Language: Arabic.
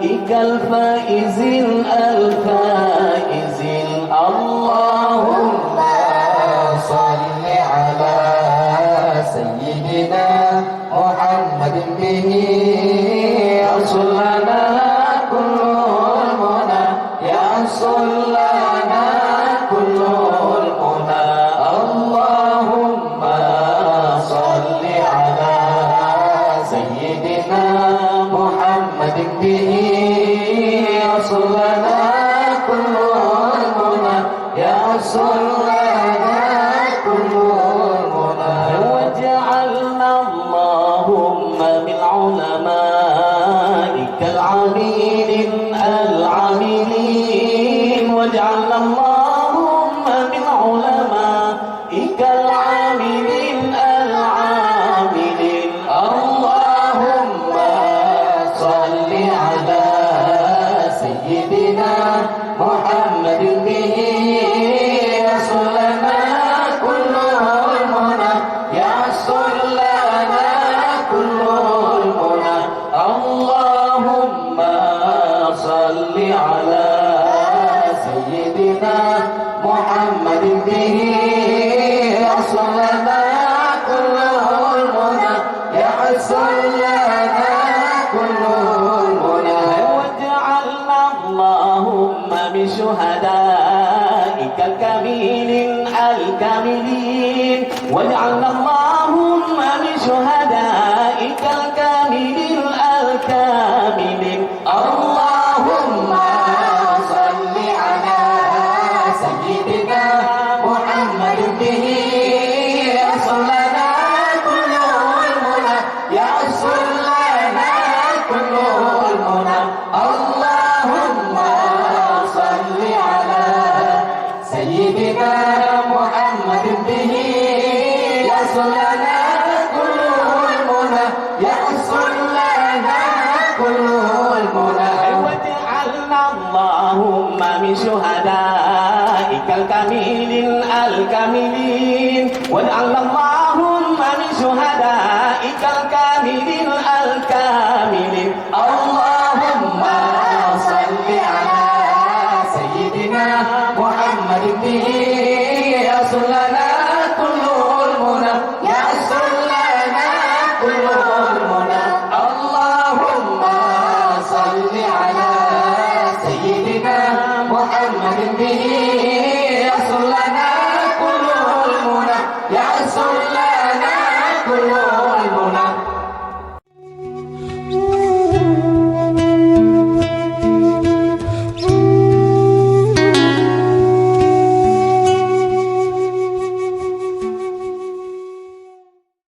الفائز الفائز اللهم صل على سيدنا محمد به يصل لنا كل المنى يصل لنا كل المنى اللهم صل على سيدنا محمد به يصل لنا كل المنى يصل لنا كل المنى وجعلنا اللهم من علمائك العاملين العاملين وجعلنا اللهم من علمائك العاملين العاملين اللهم صل على سيدنا محمد به يصل لنا كل المنى يصل لنا كل المنى اللهم صل على سيدنا محمد به يصل لنا كل المنى يحصل لنا كل المنى واجعلنا اللهم من شهدائك الكاملين الكاملين واجعلنا اللهم من شهدائك الكاملين الكاملين اللهم صل على سيدنا محمد به يصل لنا كل المنى يصل لنا كل المنى اللهم صل على سيدنا محمد به يصل لنا كل المنى يحصل لنا كل المنى واجعلنا اللهم من شهدائك الكاملين الكاملين واجعلنا اللهم من شهدائك الكاملين الكاملين